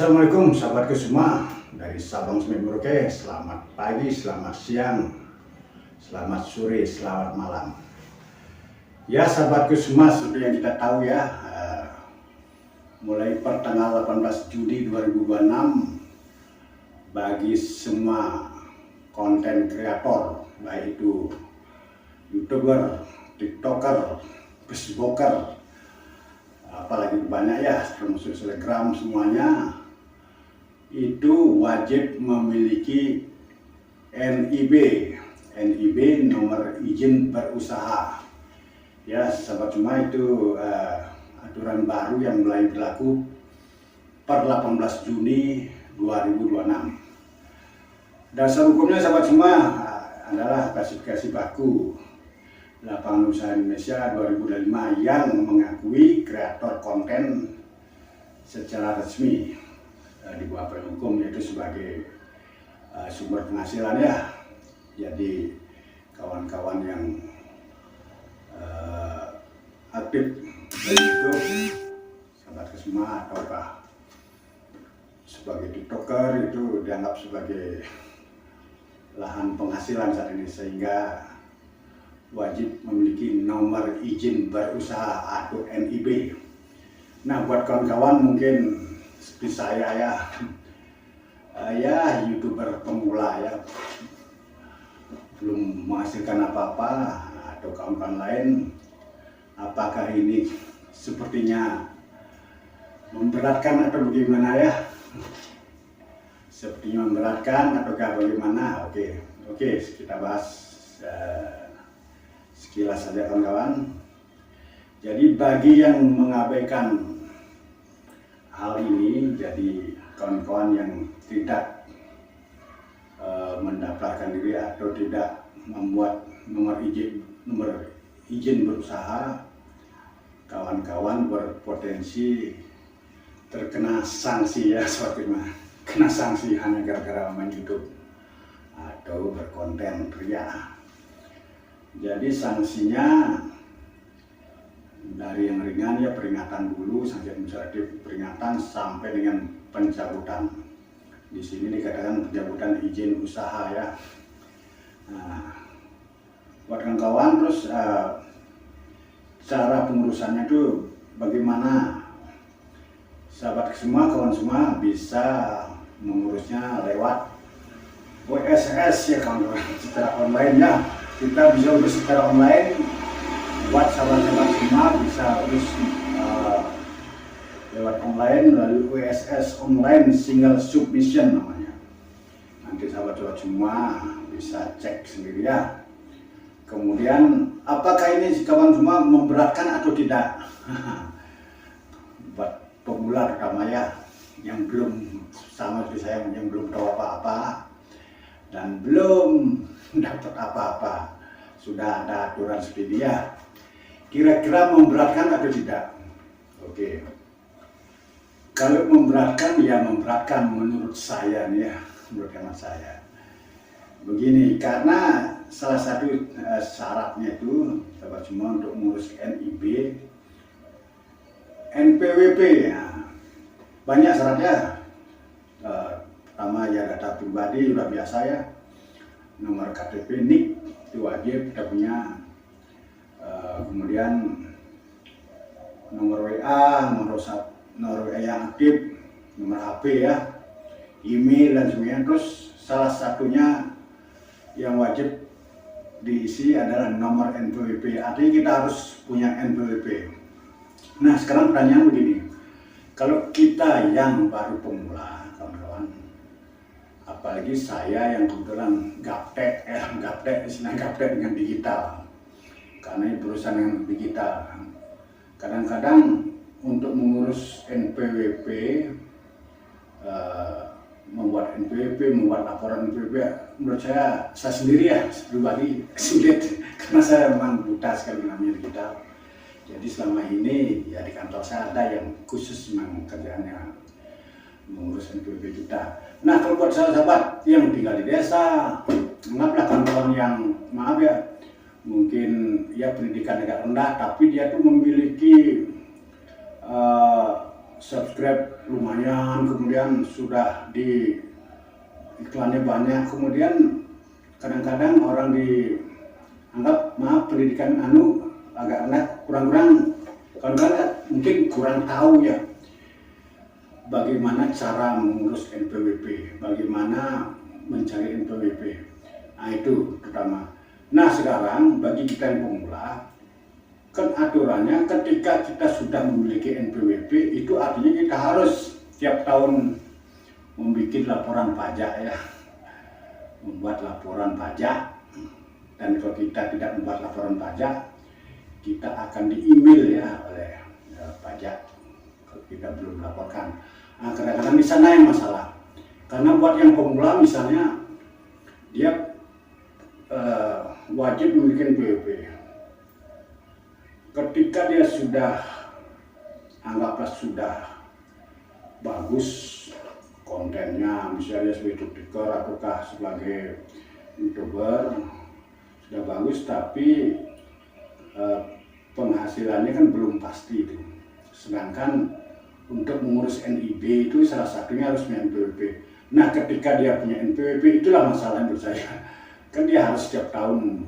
Assalamualaikum sahabatku semua dari Sabang Sampai Merauke. Selamat pagi, selamat siang, selamat sore, selamat malam. Ya sahabatku semua, seperti yang kita tahu ya, mulai pertanggal 18 Juni 2026 bagi semua konten kreator, baik itu YouTuber, TikToker, Facebooker, apalagi banyak ya, termasuk Telegram, semuanya itu wajib memiliki NIB nomor izin berusaha. Ya sahabat semua, itu aturan baru yang mulai berlaku per 18 Juni 2026. Dasar hukumnya sahabat semua adalah klasifikasi baku Lapangan Usaha Indonesia 2025 yang mengakui kreator konten secara resmi di bawah badan hukum, yaitu sebagai sumber penghasilan ya. Jadi kawan-kawan yang aktif di YouTube, sahabat semua, ataukah sebagai TikToker, itu dianggap sebagai lahan penghasilan saat ini, sehingga wajib memiliki nomor izin berusaha atau NIB. Nah, buat kawan-kawan mungkin seperti saya ya, YouTuber pemula ya, belum menghasilkan apa-apa, atau kawan-kawan lain, apakah ini sepertinya memberatkan atau bagaimana ya? Sepertinya memberatkan ataukah bagaimana? Oke, kita bahas sekilas saja kawan-kawan. Jadi bagi yang mengabaikan hal ini, jadi kawan-kawan yang tidak mendaftarkan diri atau tidak membuat nomor izin berusaha, kawan-kawan berpotensi terkena sanksi ya, kena sanksi hanya gara-gara main YouTube atau berkonten pria. Jadi sanksinya dari yang ringan ya peringatan dulu, sanksi administratif peringatan sampai dengan pencabutan. Di sini dikatakan pencabutan izin usaha ya. Nah, buat kawan-kawan, terus cara pengurusannya itu bagaimana? Sahabat semua, kawan semua bisa mengurusnya lewat WSS ya kawan-kawan, secara online ya. Kita bisa urus secara online. Buat sahabat-sahabat semua bisa urus lewat online melalui WSS online single submission namanya. Nanti sahabat-sahabat semua bisa cek sendiri ya. Kemudian apakah ini kawan semua memberatkan atau tidak? Buat pemula terutama ya, yang belum sama seperti saya, yang belum tahu apa-apa dan belum dapat apa-apa, sudah ada aturan seperti dia, kira-kira memberatkan atau tidak? Oke, kalau memberatkan ya memberatkan menurut saya nih ya, menurut hemat saya begini, karena salah satu syaratnya itu sahabat semua untuk mengurus NIB, NPWP ya, banyak syaratnya. Pertama ya data pribadi sudah biasa ya, nomor KTP, NIK itu wajib kita punya. Kemudian nomor WA, nomor WA yang aktif, nomor HP ya, email dan sebagainya. Terus salah satunya yang wajib diisi adalah nomor NPWP. Artinya kita harus punya NPWP. Nah sekarang pertanyaan begini, kalau kita yang baru pemula kawan-kawan, apalagi saya yang kebetulan gaptek dengan digital, karena ini perusahaan yang digital. Kadang-kadang untuk mengurus NPWP, membuat NPWP, membuat laporan NPWP, menurut saya sendiri ya, pribadi sulit, karena saya memang buta sekali namanya digital. Jadi selama ini ya di kantor saya ada yang khusus memang kerjaannya mengurus NPWP kita. Nah kalau buat sahabat yang tinggal di desa, anggaplah kawan-kawan yang maaf ya, mungkin ya pendidikan agak rendah, tapi dia tuh memiliki subscribe lumayan, kemudian sudah di iklannya banyak, kemudian kadang-kadang orang dianggap maaf pendidikan agak rendah, kurang-kurang mungkin kurang tahu ya bagaimana cara mengurus NPWP, bagaimana mencari NPWP. Nah itu pertama. Nah sekarang bagi kita yang pemula, kan aturannya ketika kita sudah memiliki NPWP itu artinya kita harus tiap tahun membuat laporan pajak ya, membuat laporan pajak. Dan kalau kita tidak membuat laporan pajak, kita akan di-email ya oleh pajak kalau kita belum melaporkan. Nah kadang-kadang di sana yang masalah, karena buat yang pemula misalnya dia wajib memiliki NPWP. Ketika dia sudah, anggaplah sudah bagus kontennya, misalnya sebagai TikToker ataukah sebagai YouTuber, sudah bagus tapi penghasilannya kan belum pasti itu. Sedangkan untuk mengurus NIB itu salah satunya harus punya NPWP. Nah ketika dia punya NPWP itulah masalah menurut saya. Kan dia harus setiap tahun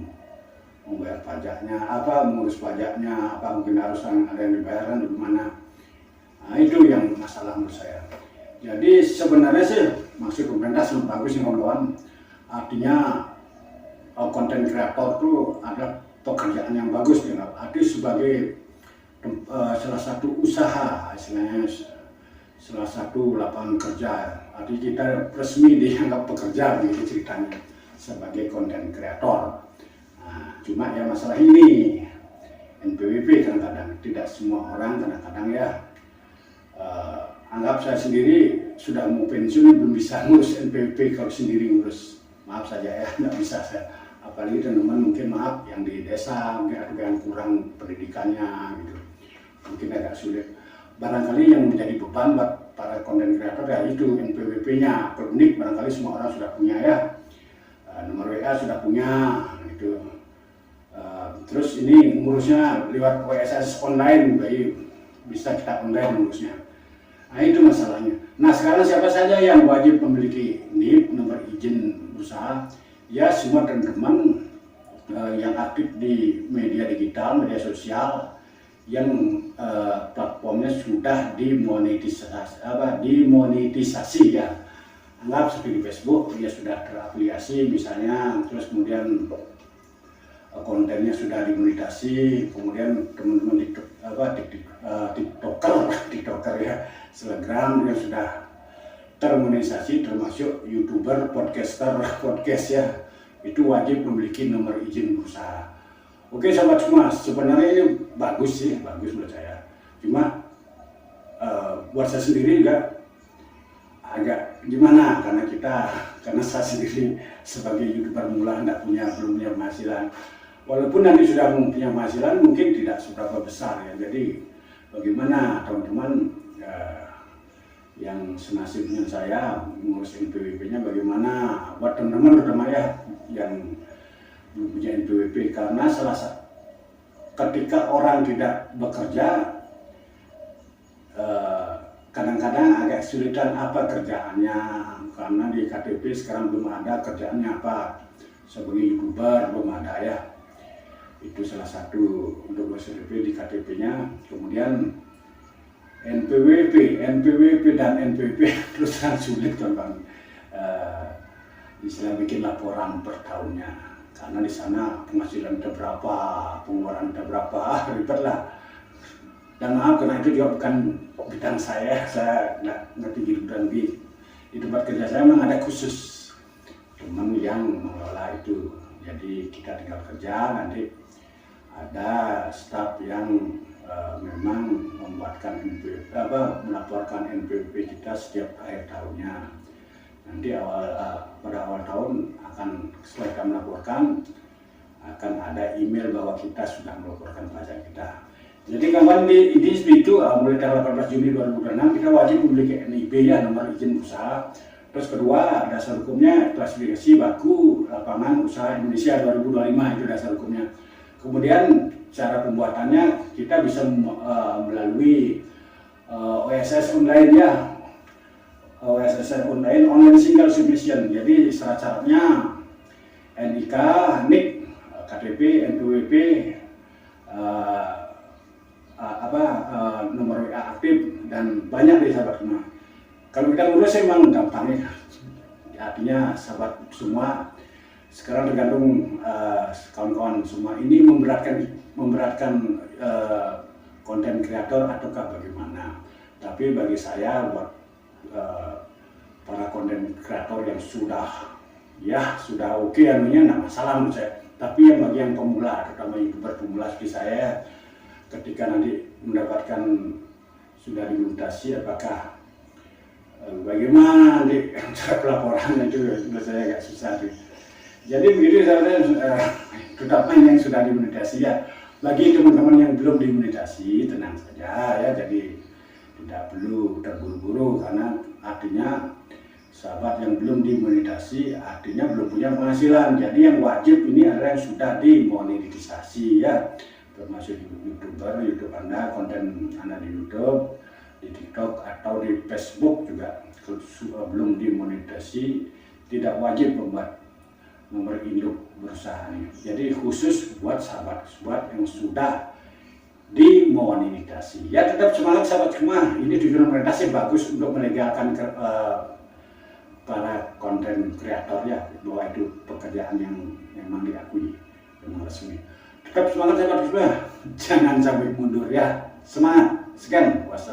membayar pajaknya, mengurus pajaknya, mungkin harus ada yang dibayarkan bagaimana. Nah itu yang masalah menurut saya. Jadi sebenarnya sih maksud pemerintah sangat bagus nih kawan-kawan. Artinya konten kreator itu ada pekerjaan yang bagus ya. Artinya sebagai salah satu usaha, istilahnya salah satu lapangan kerja. Artinya kita resmi dianggap pekerja gitu ceritanya sebagai konten kreator. Nah, cuma ya masalah ini NPWP kadang-kadang tidak semua orang kadang-kadang ya anggap saya sendiri sudah mau pensiun belum bisa ngurus NPWP kalau sendiri ngurus, maaf saja ya nggak bisa saya, apalagi teman-teman mungkin maaf yang di desa mungkin ada yang kurang pendidikannya gitu, mungkin agak sulit. Barangkali yang menjadi beban buat para konten kreator ya itu NPWP-nya. Kalau unik barangkali semua orang sudah punya ya, nomor WA sudah punya gitu. Terus ini ngurusnya lewat WSS online, baik bisa kita online ngurusnya. Nah itu masalahnya. Nah sekarang siapa saja yang wajib memiliki NIP, nomor izin usaha? Ya semua teman-teman yang aktif di media digital, media sosial yang platformnya sudah dimonetisasi ya. Anggap seperti di Facebook, dia sudah terafiliasi misalnya, terus kemudian kontennya sudah dimonetisasi, kemudian teman-teman TikToker ya, Telegram yang sudah termonetisasi, termasuk YouTuber, podcast ya, itu wajib memiliki nomor izin usaha. Oke sahabat semua, sebenarnya ini bagus sih, bagus menurut saya. Cuma buat saya sendiri juga agak gimana, karena saya sendiri sebagai YouTuber mula belum punya penghasilan. Walaupun nanti sudah punya penghasilan mungkin tidak seberapa besar ya. Jadi bagaimana teman-teman yang senasib dengan saya mengurus NPWP-nya, bagaimana buat teman-teman terutama ya yang belum punya NPWP, karena ketika orang tidak bekerja kadang-kadang agak kesulitan apa kerjaannya, karena di KTP sekarang belum ada kerjaannya apa, sebagai YouTuber belum ada ya. Itu salah satu untuk KTP di KTP-nya. Kemudian NPWP dan NPWP terus sulit teman-teman, istilah bikin laporan per tahunnya, karena di sana penghasilan kita berapa, pengeluaran kita berapa, ribet lah. Dan maaf karena itu juga bukan bidang saya nggak ngerti bidang di tempat kerja saya memang ada khusus teman yang mengelola itu. Jadi kita tinggal kerja, nanti ada staf yang memang melaporkan NPWP kita setiap akhir tahunnya. Nanti pada awal tahun setelah kita melaporkan akan ada email bahwa kita sudah melaporkan pajak kita. Jadi kawan di itu mulai tanggal 18 Juni 2026 kita wajib memiliki NIB ya, nomor izin usaha. Terus kedua dasar hukumnya klasifikasi baku lapangan usaha Indonesia 2025, itu dasar hukumnya. Kemudian cara pembuatannya kita bisa melalui OSS online ya, OSS online single submission. Jadi syarat-syaratnya NIK, NIK, KTP, NPWP, nomor WA aktif, dan banyak deh sahabat semua. Kalau kita ngurus emang gampang ya, artinya sahabat semua sekarang tergantung kawan-kawan semua ini memberatkan konten kreator ataukah bagaimana. Tapi bagi saya buat para konten kreator yang sudah oke anunya, nggak masalah menurut saya. Tapi yang bagi yang pemula, terutama YouTuber pemula seperti saya, ketika nanti mendapatkan sudah dimutasi, apakah bagaimana nanti cara pelaporannya itu menurut saya agak susah sih. Jadi begitu terutama yang sudah dimonetasi ya. Bagi teman-teman yang belum dimonetasi, tenang saja ya, jadi tidak perlu terburu-buru, karena artinya sahabat yang belum dimonetasi artinya belum punya penghasilan. Jadi yang wajib ini adalah yang sudah dimonetisasi ya, termasuk YouTuber, YouTube Anda, konten Anda di YouTube, di TikTok atau di Facebook juga belum dimonetisasi, tidak wajib membuat nomor induk berusaha ini. Jadi khusus buat sahabat yang sudah dimonetisasi. Ya tetap semangat sahabat semua. Ini tujuan monetasi bagus untuk melegalkan para konten kreator ya, bahwa itu pekerjaan yang memang diakui dengan resmi. Tetap semangat sahabat semua. Jangan sampai mundur ya. Semangat. Sekian. Wassalam.